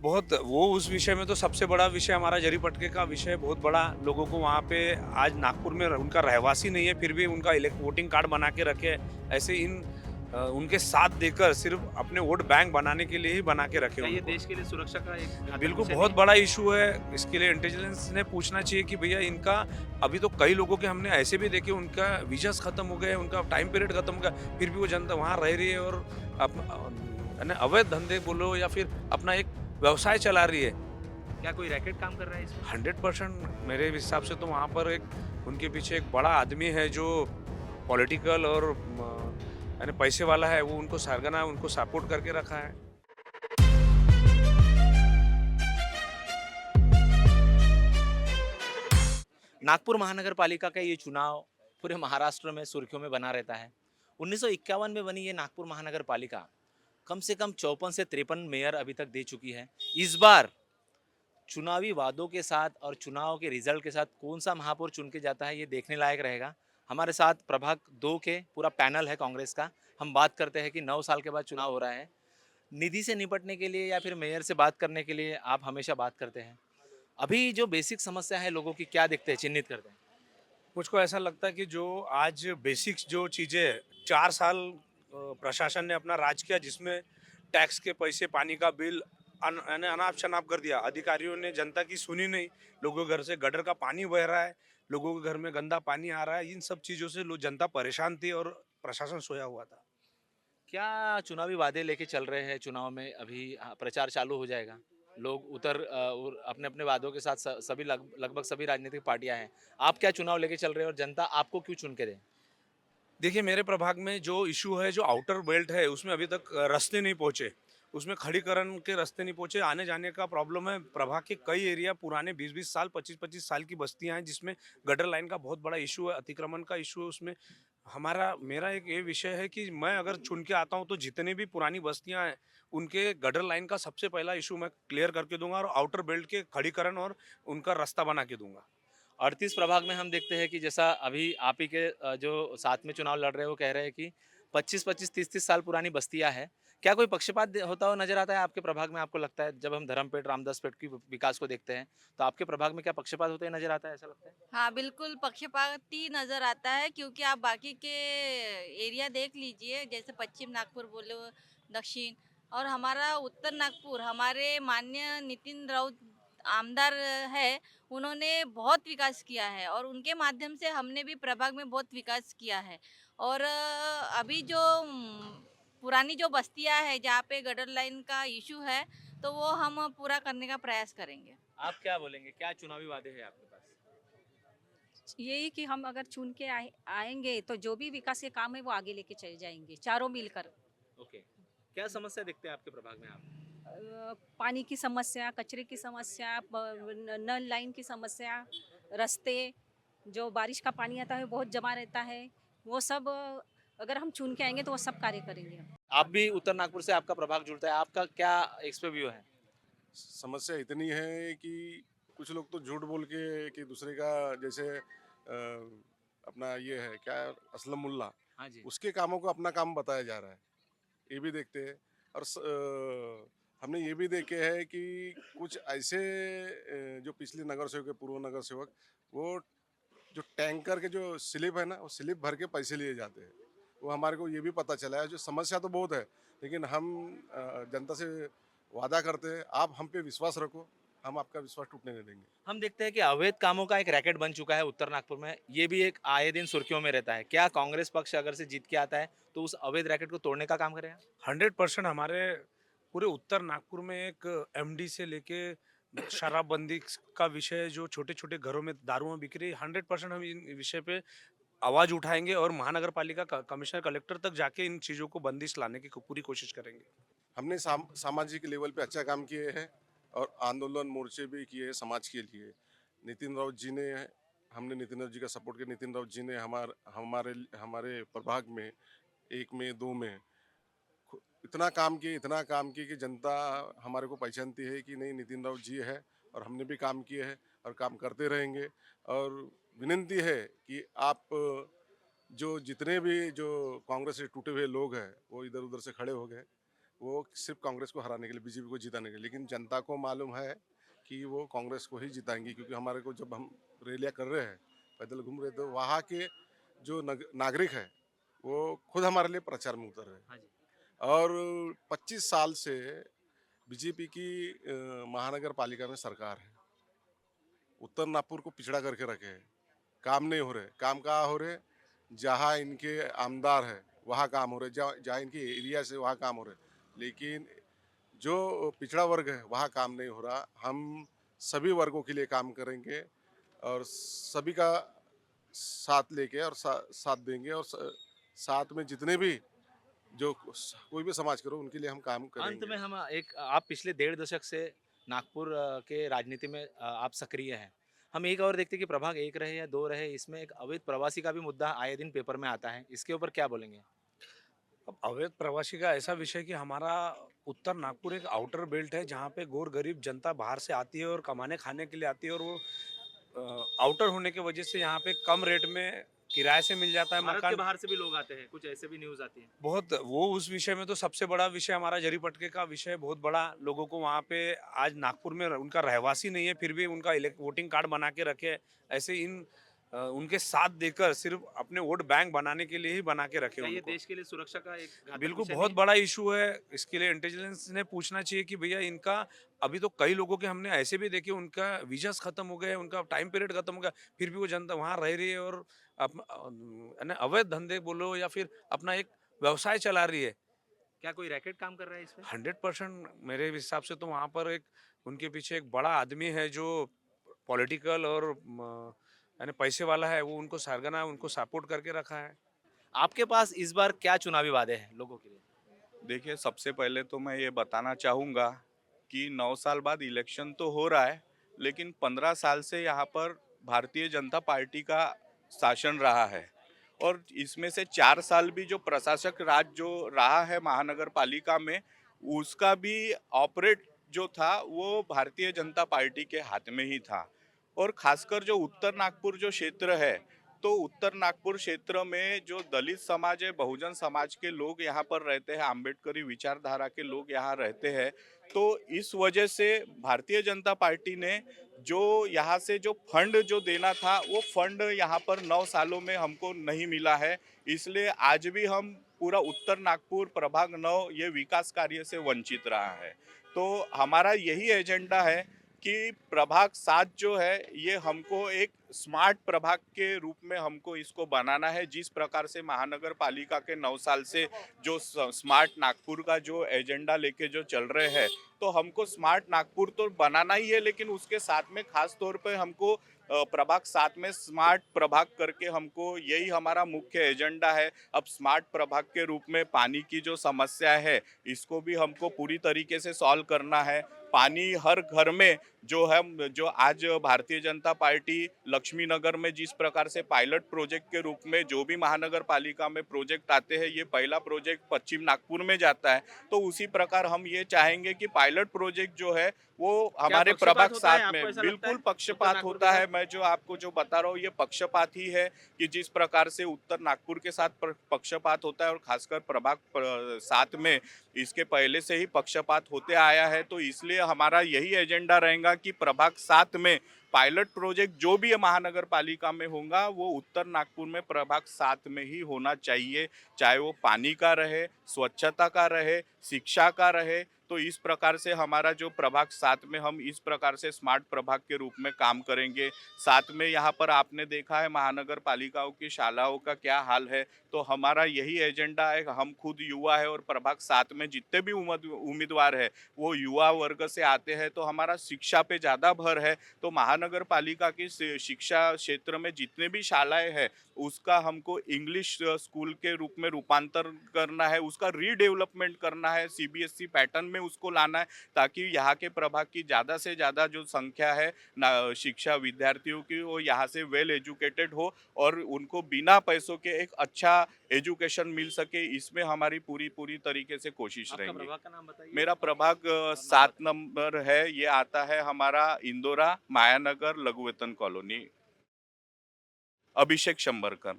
बहुत वो उस विषय में तो सबसे बड़ा विषय हमारा जरी पटके का विषय बहुत बड़ा। लोगों को वहाँ पे आज नागपुर में उनका रहवासी नहीं है, फिर भी उनका वोटिंग कार्ड बना के रखे। ऐसे उनके साथ देकर सिर्फ अपने वोट बैंक बनाने के लिए ही बना के रखे क्या ये उनको। देश के लिए सुरक्षा का एक घातक बिल्कुल विषय नहीं बहुत है? बड़ा इशू है। इसके लिए इंटेलिजेंस ने पूछना चाहिए कि भैया इनका अभी तो कई लोगों के हमने ऐसे भी देखे, उनका वीज़ास खत्म हो गए, उनका टाइम पीरियड खत्म हो गया, फिर भी वो जनता वहाँ रह रही है और यानी अवैध धंधे बोलो या फिर अपना एक व्यवसाय चला रही है। क्या कोई रैकेट काम कर रहा है इसमें? 100% मेरे हिसाब से तो वहाँ पर एक उनके पीछे एक बड़ा आदमी है जो पॉलिटिकल और यानी पैसे वाला है, वो उनको सरगना उनको सपोर्ट करके रखा है। नागपुर महानगर पालिका का ये चुनाव पूरे महाराष्ट्र में सुर्खियों में बना रहता है। 1951 में बनी ये नागपुर महानगर पालिका कम से कम 54 से 53 मेयर अभी तक दे चुकी है। इस बार चुनावी वादों के साथ और चुनाव के रिजल्ट के साथ कौन सा महापौर चुन के जाता है, ये देखने लायक रहेगा। हमारे साथ प्रभाग 2 के पूरा पैनल है कांग्रेस का। हम बात करते हैं कि 9 साल के बाद चुनाव हो रहा है। निधि से निपटने के लिए या फिर मेयर से बात करने के लिए आप हमेशा बात करते हैं। अभी जो बेसिक समस्या है लोगों की, क्या देखते हैं, चिन्हित करते हैं? मुझको ऐसा लगता है कि जो आज बेसिक्स जो चीज़ें 4 साल प्रशासन ने अपना राज किया, जिसमें टैक्स के पैसे, पानी का बिल यानी अनाप-शनाप कर दिया। अधिकारियों ने जनता की सुनी नहीं। लोगों के घर से गटर का पानी बह रहा है, लोगों के घर में गंदा पानी आ रहा है। इन सब चीज़ों से लो जनता परेशान थी और प्रशासन सोया हुआ था। क्या चुनावी वादे लेके चल रहे हैं चुनाव में? अभी प्रचार चालू हो जाएगा। लोग और अपने-अपने वादों के साथ सभी लगभग सभी राजनीतिक पार्टियां हैं। आप क्या चुनाव लेके चल रहे हैं और जनता आपको क्यों चुन के दे? देखिए, मेरे प्रभाग में जो इश्यू है, जो आउटर बेल्ट है, उसमें अभी तक रास्ते नहीं पहुँचे। उसमें खड़ीकरण के रास्ते नहीं पहुँचे, आने-जाने का प्रॉब्लम है। प्रभाग के कई एरिया पुराने 20-20 साल, 25-25 साल की बस्तियाँ हैं, जिसमें गटर लाइन का बहुत बड़ा इश्यू है, अतिक्रमण का इश्यू है उसमें। मेरा एक ये विषय है कि मैं अगर चुन के आता हूँ, तो जितनी भी पुरानी बस्तियाँ हैं, उनके गटर लाइन का सबसे पहला इश्यू मैं क्लियर करके दूँगा और आउटर बेल्ट के खड़ीकरण और उनका रास्ता बना के दूँगा। 38 प्रभाग में हम देखते हैं कि जैसा अभी आप ही के जो साथ में चुनाव लड़ रहे हैं वो कह रहे हैं कि 25-25, 30-30 साल पुरानी बस्तियां हैं। क्या कोई पक्षपात होता हुआ नजर आता है आपके प्रभाग में? आपको लगता है जब हम धर्मपेट, रामदासपेट की विकास को देखते हैं, तो आपके प्रभाग में क्या पक्षपात होते हुए नजर आता है, ऐसा लगता है? हाँ, बिल्कुल पक्षपाती नज़र आता है क्योंकि आप बाकी के एरिया देख लीजिए जैसे पश्चिम नागपुर बोलो, दक्षिण और हमारा उत्तर नागपुर हमारे माननीय नितिन राउत आमदार है, उन्होंने बहुत विकास किया है और उनके माध्यम से हमने भी प्रभाग में बहुत विकास किया है। और अभी जो पुरानी जो बस्तियाँ हैं जहाँ पे गटर लाइन का इश्यू है, तो वो हम पूरा करने का प्रयास करेंगे। आप क्या बोलेंगे? क्या चुनावी वादे हैं आपके पास? यही कि हम अगर चुन के आएंगे तो जो भी विकास के काम है वो आगे लेके चले जाएंगे चारों मिलकर। ओके। क्या समस्या देखते हैं आपके प्रभाग में आप? पानी की समस्या, कचरे की समस्या, नल लाइन की समस्या, रास्ते, जो बारिश का पानी आता है बहुत जमा रहता है, वो सब अगर हम चुन के आएंगे तो वो सब कार्य करेंगे हम। आप भी उत्तर नागपुर से आपका प्रभाग जुड़ता है, आपका क्या इस पे व्यू है? समस्या इतनी है कि कुछ लोग तो झूठ बोल के कि दूसरे का जैसे अपना ये है क्या असलम मुल्ला हाँ जी। उसके कामों को अपना काम बताया जा रहा है। ये भी देखते हैं और हमने ये भी देखे हैं कि कुछ ऐसे जो पिछले नगर सेवक है, पूर्व नगर सेवक, वो जो टैंकर के जो स्लिप है ना, वो स्लिप भर के पैसे लिए जाते हैं। वो हमारे को ये भी पता चला है। जो समस्या तो बहुत है, लेकिन हम जनता से वादा करते हैं, आप हम पे विश्वास रखो, हम आपका विश्वास टूटने नहीं देंगे। हम देखते हैं कि अवैध कामों का एक रैकेट बन चुका है उत्तर नागपुर में। ये भी एक आए दिन सुर्खियों में रहता है। क्या कांग्रेस पक्ष अगर से जीत के आता है तो उस अवैध रैकेट को तोड़ने का काम करेगा? 100% हमारे पूरे उत्तर नागपुर में एक एमडी से लेके शराबबंदी का विषय, जो छोटे-छोटे घरों में दारुआँ बिक रही है, 100% हम इन विषय पे आवाज़ उठाएँगे और महानगर पालिका कमिश्नर कलेक्टर तक जाके इन चीज़ों को बंदिश लाने की पूरी कोशिश करेंगे। हमने सामाजिक लेवल पे अच्छा काम किए हैं और आंदोलन मोर्चे भी किए हैं समाज के लिए। नितिन राउत जी ने हमने नितिन राउत जी का सपोर्ट किया। नितिन राउत जी ने हमारे हमारे प्रभाग में 1 में 2 में इतना काम किए कि जनता हमारे को पहचानती है कि नहीं, नितिन राउत जी है। और हमने भी काम किए हैं और काम करते रहेंगे। और विनती है कि आप जो जितने भी जो कांग्रेस से टूटे हुए लोग हैं, वो इधर उधर से खड़े हो गए वो सिर्फ कांग्रेस को हराने के लिए, बीजेपी को जिताने के लिए। लेकिन जनता को मालूम है कि वो कांग्रेस को ही जिताएंगी, क्योंकि हमारे को जब हम रैलियाँ कर रहे हैं, पैदल घूम रहे, तो वहाँ के जो नागरिक है वो खुद हमारे लिए प्रचार में उतर रहे हैं। हाँ जी। और 25 साल से बीजेपी की महानगर पालिका में सरकार है। उत्तर नागपुर को पिछड़ा करके रखे हैं, काम नहीं हो रहे। काम कहाँ हो रहे? जहाँ इनके आमदार है वहाँ काम हो रहे, जहाँ जहाँ इनके एरिया से वहाँ काम हो रहे। लेकिन जो पिछड़ा वर्ग है वहाँ काम नहीं हो रहा। हम सभी वर्गों के लिए काम करेंगे और सभी का साथ लेके और साथ देंगे, और साथ में जितने भी जो कोई भी समाज करो उनके लिए हम काम अंत करेंगे। में हम एक आप पिछले 1.5 दशक से नागपुर के राजनीति में आप सक्रिय हैं। हम एक और देखते हैं कि प्रभाग 1 रहे या 2 रहे, इसमें एक अवैध प्रवासी का भी मुद्दा आए दिन पेपर में आता है। इसके ऊपर क्या बोलेंगे? अब अवैध प्रवासी का ऐसा विषय कि हमारा उत्तर नागपुर एक आउटर बेल्ट है जहाँ पे गोर गरीब जनता बाहर से आती है और कमाने खाने के लिए आती है, और वो आउटर होने की वजह से यहाँ पे कम रेट में किराए से मिल जाता है भारत के मकान। बाहर से भी लोग आते हैं, कुछ ऐसे भी न्यूज़ आती है। बहुत वो उस विषय में तो सबसे बड़ा विषय हमारा जरी पटके का विषय बहुत बड़ा। लोगों को वहाँ पे आज नागपुर में उनका रहवासी नहीं है फिर भी उनका वोटिंग कार्ड बना के रखे हैं। ऐसे उनके साथ देकर सिर्फ अपने वोट बैंक बनाने के लिए ही बना के रखे क्या ये उनको। देश के लिए सुरक्षा का एक घातक बिल्कुल विषय बहुत नहीं बड़ा इशू है। इसके लिए इंटेलिजेंस ने पूछना चाहिए कि भैया इनका, अभी तो कई लोगों के हमने ऐसे भी देखे उनका वीजास खत्म हो गए, उनका टाइम पीरियड खत्म हो गया, फिर भी वो जनता वहाँ रह रही है और अवैध धंधे बोलो या फिर अपना एक व्यवसाय चला रही है। है? क्या कोई रैकेट काम कर रहा है इस पे? 100% मेरे हिसाब से तो वहाँ पर एक उनके पीछे एक बड़ा आदमी है जो पॉलिटिकल और यानी पैसे वाला है, वो उनको सरगना उनको सपोर्ट करके रखा है। आपके पास इस बार क्या चुनावी वादे हैं लोगों के लिए? देखिए, सबसे पहले तो मैं ये बताना चाहूँगा कि 9 साल बाद इलेक्शन तो हो रहा है, लेकिन 15 साल से यहाँ पर भारतीय जनता पार्टी का शासन रहा है, और इसमें से 4 साल भी जो प्रशासक राज जो रहा है महानगर पालिका में, उसका भी ऑपरेट जो था वो भारतीय जनता पार्टी के हाथ में ही था। और खासकर जो उत्तर नागपुर जो क्षेत्र है, तो उत्तर नागपुर क्षेत्र में जो दलित समाज है, बहुजन समाज के लोग यहाँ पर रहते हैं, आम्बेडकरी विचारधारा के लोग यहाँ रहते हैं। तो इस वजह से भारतीय जनता पार्टी ने जो यहाँ से जो फंड जो देना था, वो फंड यहाँ पर 9 सालों में हमको नहीं मिला है। इसलिए आज भी हम पूरा उत्तर नागपुर प्रभाग 9 ये विकास कार्य से वंचित रहा है। तो हमारा यही एजेंडा है कि प्रभाग 7 जो है ये हमको एक स्मार्ट प्रभाग के रूप में हमको इसको बनाना है। जिस प्रकार से महानगर पालिका के 9 साल से जो स्मार्ट नागपुर का जो एजेंडा लेके जो चल रहे हैं, तो हमको स्मार्ट नागपुर तो बनाना ही है, लेकिन उसके साथ में खास तौर पे हमको प्रभाग 7 में स्मार्ट प्रभाग करके हमको यही हमारा मुख्य एजेंडा है। अब स्मार्ट प्रभाग के रूप में पानी की जो समस्या है, इसको भी हमको पूरी तरीके से सॉल्व करना है। पानी हर घर में जो आज भारतीय जनता पार्टी लक्ष्मी नगर में जिस प्रकार से पायलट प्रोजेक्ट के रूप में जो भी महानगर पालिका में प्रोजेक्ट आते हैं, ये पहला प्रोजेक्ट पश्चिम नागपुर में जाता है, तो उसी प्रकार हम ये चाहेंगे कि पायलट प्रोजेक्ट जो है वो हमारे पक्षपात प्रभाग होता है? 7 में आपको ऐसा लगता बिल्कुल है? उत्तर पक्षपात नागपुर होता के है। साथ? मैं जो आपको जो बता रहा हूँ ये पक्षपात ही है कि जिस प्रकार से उत्तर नागपुर के साथ पक्षपात होता है, और खासकर प्रभाग 7 में इसके पहले से ही पक्षपात होते आया है। तो इसलिए हमारा यही एजेंडा रहेगा कि प्रभाग 7 में पायलट प्रोजेक्ट जो भी महानगर पालिका में होगा वो उत्तर नागपुर में प्रभाग 7 में ही होना चाहिए, चाहे वो पानी का रहे, स्वच्छता का रहे, शिक्षा का रहे। तो इस प्रकार से हमारा जो प्रभाग 7 में हम इस प्रकार से स्मार्ट प्रभाग के रूप में काम करेंगे। साथ में यहाँ पर आपने देखा है महानगर पालिकाओं की शालाओं का क्या हाल है, तो हमारा यही एजेंडा है। हम खुद युवा है और प्रभाग 7 में जितने भी उम्मीदवार है वो युवा वर्ग से आते हैं, तो हमारा शिक्षा पे ज़्यादा भर है। तो महानगर पालिका की शिक्षा क्षेत्र में जितने भी शालाएं हैं उसका हमको इंग्लिश स्कूल के रूप में रूपांतर करना है, उसका रीडेवलपमेंट करना है, सीबीएसई पैटर्न में उसको लाना है, ताकि यहाँ के प्रभाग की ज़्यादा से ज़्यादा जो संख्या है ना शिक्षा विद्यार्थियों की, वो यहाँ से वेल एजुकेटेड हो और उनको बिना पैसों के एक अच्छा एजुकेशन मिल सके। इसमें हमारी पूरी पूरी तरीके से कोशिश आपका रहेंगी। प्रभाग का नाम बताइए। मेरा प्रभाग 7 नंबर है, ये आता है हमारा इंदौरा मायानगर लघु वेतन कॉलोनी। अभिषेक शंबरकर।